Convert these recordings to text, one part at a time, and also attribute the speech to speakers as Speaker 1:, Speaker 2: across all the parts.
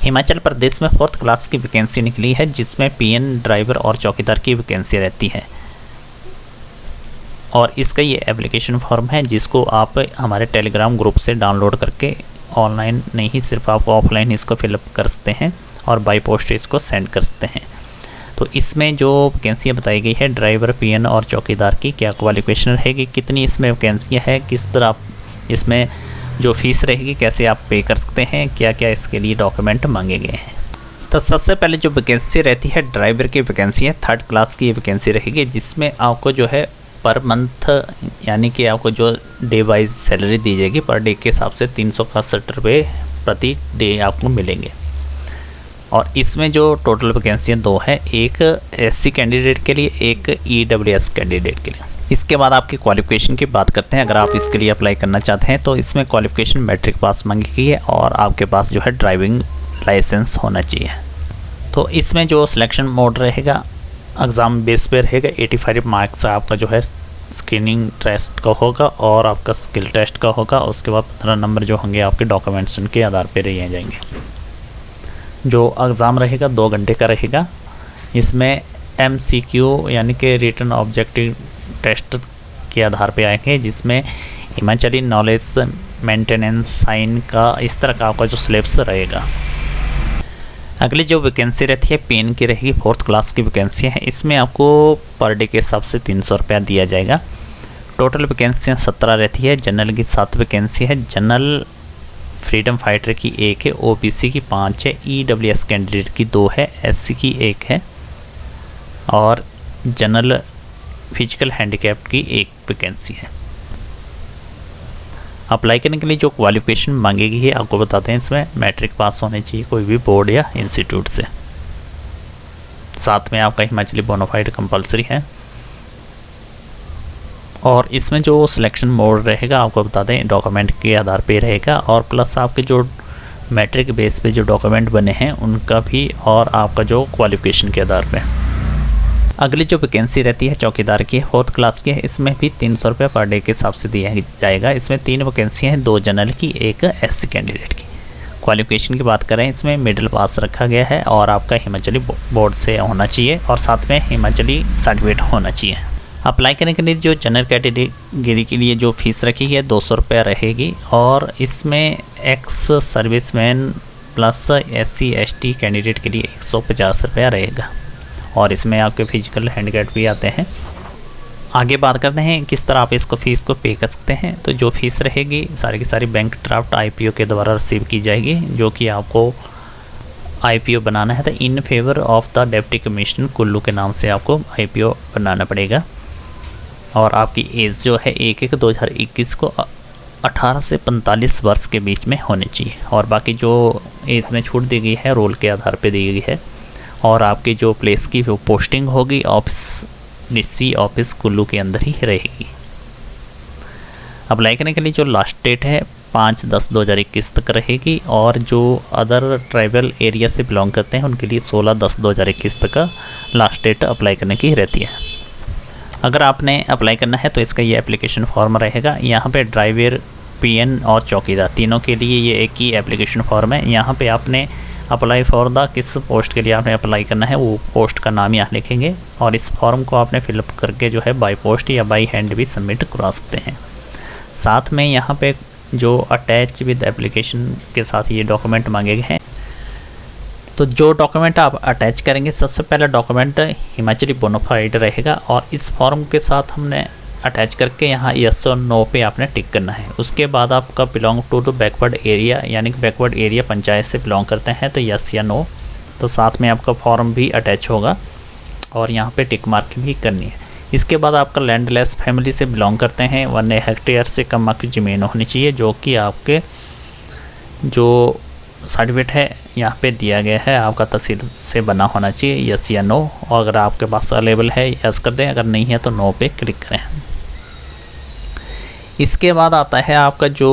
Speaker 1: हिमाचल प्रदेश में 4th class की vacancy निकली है, जिसमें पीएन, ड्राइवर और चौकीदार की वैकेंसी रहती है। और इसका ये एप्लीकेशन फॉर्म है, जिसको आप हमारे टेलीग्राम ग्रुप से डाउनलोड करके ऑनलाइन नहीं, सिर्फ आप ऑफलाइन इसको फिलअप कर सकते हैं और बाय पोस्ट इसको सेंड कर सकते हैं। तो इसमें जो वैकेंसियाँ बताई गई है ड्राइवर, पीएन और चौकीदार की, क्या क्वालिफिकेशन रहेगी, कितनी इसमें वैकेंसियाँ हैं, किस तरह आप इसमें जो फीस रहेगी कैसे आप पे कर सकते हैं, क्या क्या इसके लिए डॉक्यूमेंट मांगे गए हैं। तो सबसे पहले जो वैकेंसी रहती है ड्राइवर की वैकेंसी है, 3rd क्लास की वैकेंसी रहेगी, जिसमें आपको जो है पर मंथ यानी कि आपको जो डे वाइज सैलरी दी जाएगी पर डे के हिसाब से 361 रुपये प्रति डे आपको मिलेंगे। और इसमें जो टोटल वैकेंसियाँ 2 हैं, एक एससी कैंडिडेट के लिए, एक ईडब्ल्यूएस कैंडिडेट के लिए। इसके बाद आपकी क्वालिफिकेशन की बात करते हैं। अगर आप इसके लिए अप्लाई करना चाहते हैं तो इसमें क्वालिफिकेशन मैट्रिक पास मांगी गई है और आपके पास जो है ड्राइविंग लाइसेंस होना चाहिए। तो इसमें जो सिलेक्शन मोड रहेगा एग्ज़ाम बेस पे रहेगा। 85 मार्क्स आपका जो है स्क्रीनिंग टेस्ट का होगा और आपका स्किल टेस्ट का होगा। उसके बाद 15 नंबर जो होंगे आपके डॉक्यूमेंटेशन के आधार पर लिए जाएंगे। जो एग्ज़ाम रहेगा 2 घंटे का रहेगा। इसमें MCQ यानी कि रिटन ऑब्जेक्टिव टेस्ट के आधार पे आएंगे, जिसमें हिमाचली नॉलेज मेंटेनेंस साइन का इस तरह का आपका जो सिलेबस रहेगा। अगली जो वैकेंसी रहती है पीएन की रहेगी, 4th क्लास की वैकेंसी है। इसमें आपको पर डे के हिसाब से 300 रुपया दिया जाएगा। टोटल वैकेंसियाँ 17 रहती है। जनरल की 7 वैकेंसी है। जनरल फ्रीडम फाइटर की 1 है, OBC की 5 है, EWS कैंडिडेट की 2 है, SC की 1 है और जनरल फिजिकल हैंडीकैप की 1 वैकेंसी है। अप्लाई करने के लिए जो क्वालिफिकेशन मांगेगी है आपको बताते हैं। इसमें मैट्रिक पास होने चाहिए कोई भी बोर्ड या इंस्टीट्यूट से, साथ में आपका हिमाचली बोनाफाइड कंपलसरी है। और इसमें जो सिलेक्शन मोड रहेगा आपको बता दें डॉक्यूमेंट के आधार पे रहेगा और प्लस आपके जो मैट्रिक बेस पे जो डॉक्यूमेंट बने हैं उनका भी और आपका जो क्वालिफिकेशन के आधार पे। अगली जो वैकेंसी रहती है चौकीदार की 4th क्लास की है। इसमें भी 300 रुपये पर डे के हिसाब से दिया जाएगा। इसमें 3 वैकेंसी हैं, 2 जनरल की, 1 SC कैंडिडेट की। क्वालिफिकेशन की बात करें इसमें मिडिल पास रखा गया है और आपका हिमाचली बोर्ड से होना चाहिए और साथ में हिमाचली सर्टिफिकेट होना चाहिए। अप्लाई करने के लिए जो जनरल कैटेगरी के लिए जो फीस रखी है 200 रुपये रहेगी और इसमें ex serviceman plus SC ST candidate के लिए 150 रुपया रहेगा और इसमें आपके फिजिकल हैंडीकैप भी आते हैं। आगे बात करते हैं किस तरह आप इसको फ़ीस को पे कर सकते हैं। तो जो फीस रहेगी सारी की सारी बैंक ड्राफ्ट IPO के द्वारा रिसीव की जाएगी, जो कि आपको IPO बनाना है तो in favour of the deputy commissioner Kullu के नाम से आपको IPO बनाना पड़ेगा। और आपकी एज जो है 1/1/2021 को 18 से 45 वर्ष के बीच में होनी चाहिए और बाकी जो एज में छूट दी गई है रोल के आधार पर दी गई है। और आपकी जो प्लेस की वो पोस्टिंग होगी ऑफिस DC ऑफिस कुल्लू के अंदर ही रहेगी। अप्लाई करने के लिए जो लास्ट डेट है 5/10/2021 तक रहेगी और जो अदर ट्राइबल एरिया से बिलोंग करते हैं उनके लिए 16/10/2021 तक का लास्ट डेट अप्लाई करने की रहती है। अगर आपने अप्लाई करना है तो इसका ये एप्लीकेशन फॉर्म रहेगा। यहाँ पे ड्राइवर, PN और चौकीदार तीनों के लिए ये एक ही एप्लीकेशन फॉर्म है। यहाँ पे आपने अप्लाई फॉर द किस पोस्ट के लिए आपने अप्लाई करना है वो पोस्ट का नाम यहाँ लिखेंगे और इस फॉर्म को आपने फिलअप करके जो है बाय पोस्ट या बाय हैंड भी सबमिट करवा सकते हैं। साथ में यहाँ पे जो अटैच विद एप्लीकेशन के साथ ये डॉक्यूमेंट मांगे गए हैं। तो जो डॉक्यूमेंट आप अटैच करेंगे सबसे पहला डॉक्यूमेंट हिमाचली बोनाफाइड रहेगा और इस फॉर्म के साथ हमने अटैच करके यहाँ यस और नो पे आपने टिक करना है। उसके बाद आपका belong to the backward area यानी कि बैकवर्ड एरिया पंचायत से बिलोंग करते हैं तो यस या नो। तो साथ में आपका फॉर्म भी अटैच होगा और यहाँ पे टिक मार्क भी करनी है। इसके बाद आपका लैंडलेस फैमिली से बिलोंग करते हैं 1 हेक्टेयर से कम आपकी ज़मीन होनी चाहिए, जो कि आपके जो सर्टिफिकेट है यहाँ पे दिया गया है आपका तहसील से बना होना चाहिए, यस या नो। और अगर आपके पास अवेलेबल है यस कर दें, अगर नहीं है तो नो पे क्लिक करें। इसके बाद आता है आपका जो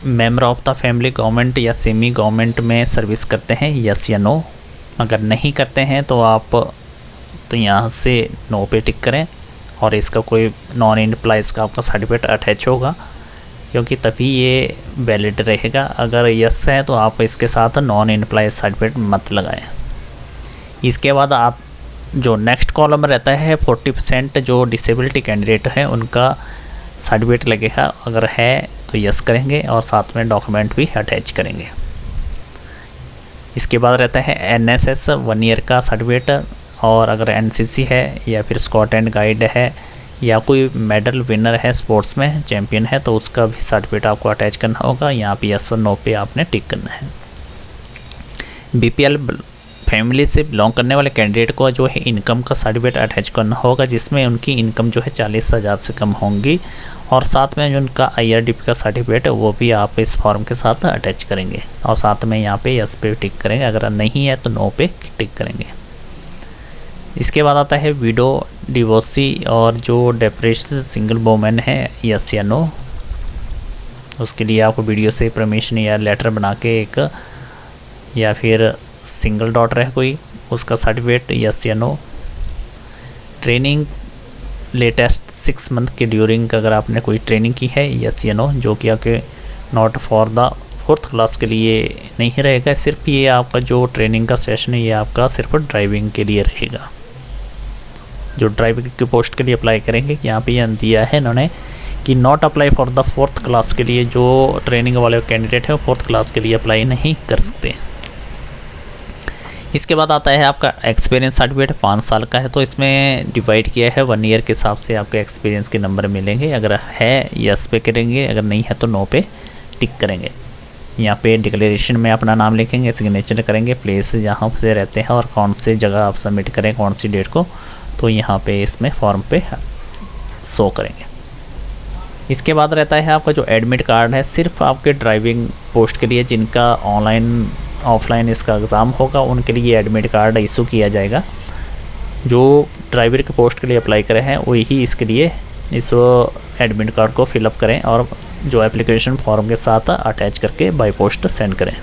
Speaker 1: member of the family government या सेमी गवर्नमेंट में सर्विस करते हैं, यस या नो। अगर नहीं करते हैं तो आप तो यहाँ से नो पे टिक करें और इसका कोई नॉन एम्प्लॉइज़ का आपका सर्टिफिकेट अटैच होगा क्योंकि तभी ये वैलिड रहेगा। अगर यस है तो आप इसके साथ नॉन एम्प्लॉय सर्टिफिकेट मत लगाएं। इसके बाद आप जो नेक्स्ट कॉलम रहता है 40% जो डिसेबिलिटी कैंडिडेट है उनका सर्टिफिकेट लगेगा, अगर है तो यस करेंगे और साथ में डॉक्यूमेंट भी अटैच करेंगे। इसके बाद रहता है NSS 1 ईयर का सर्टिफिकेट, और अगर NCC है या फिर स्काउट एंड गाइड है या कोई मेडल विनर है स्पोर्ट्स में, चैम्पियन है, तो उसका भी सर्टिफिकेट आपको अटैच करना होगा। यहाँ पे यस और नो पे आपने टिक करना है। BPL फैमिली से बिलोंग करने वाले कैंडिडेट को जो है इनकम का सर्टिफिकेट अटैच करना होगा, जिसमें उनकी इनकम जो है 40,000 से कम होंगी, और साथ में जो उनका IRDP का सर्टिफिकेट है वो भी आप इस फॉर्म के साथ अटैच करेंगे, और साथ में यहाँ पे यस पे टिक करेंगे। अगर नहीं है तो नो पे टिक करेंगे। इसके बाद आता है विडो, डिवोर्सी और जो डिप्रेस्ड सिंगल वुमेन है, यस या नो। उसके लिए आपको वीडियो से परमिशन या लेटर बना के एक, या फिर सिंगल डॉटर है कोई, उसका सर्टिफिकेट यस या नो। ट्रेनिंग लेटेस्ट 6 मंथ के ड्यूरिंग अगर आपने कोई ट्रेनिंग की है, यस या नो, जो कि आपके not for the 4th class के लिए नहीं रहेगा, सिर्फ ये आपका जो ट्रेनिंग का सेशन है ये आपका सिर्फ ड्राइविंग के लिए रहेगा। जो ड्राइविंग की पोस्ट के लिए अप्लाई करेंगे, यहाँ पे यह दिया है इन्होंने कि not apply for the 4th class के लिए, जो ट्रेनिंग वाले कैंडिडेट है 4th क्लास के लिए अप्लाई नहीं कर सकते। इसके बाद आता है आपका एक्सपीरियंस सर्टिफिकेट 5 साल का है, तो इसमें डिवाइड किया है 1 ईयर के हिसाब से आपके एक्सपीरियंस के नंबर मिलेंगे। अगर है यस पे करेंगे, अगर नहीं है तो नो पे टिक करेंगे। यहाँ पे डिक्लेरेशन में अपना नाम लिखेंगे, सिग्नेचर करेंगे, प्लेस जहाँ से रहते हैं और कौन सी जगह आप सबमिट करें, कौन सी डेट को, तो यहाँ पे इसमें फॉर्म पे शो करेंगे। इसके बाद रहता है आपका जो एडमिट कार्ड है, सिर्फ आपके ड्राइविंग पोस्ट के लिए, जिनका ऑनलाइन ऑफलाइन इसका एग्ज़ाम होगा उनके लिए एडमिट कार्ड इशू किया जाएगा। जो ड्राइवर के पोस्ट के लिए अप्लाई करे हैं वही इसके लिए इस एडमिट कार्ड को फिलअप करें और जो एप्लीकेशन फॉर्म के साथ अटैच करके बाय पोस्ट सेंड करें।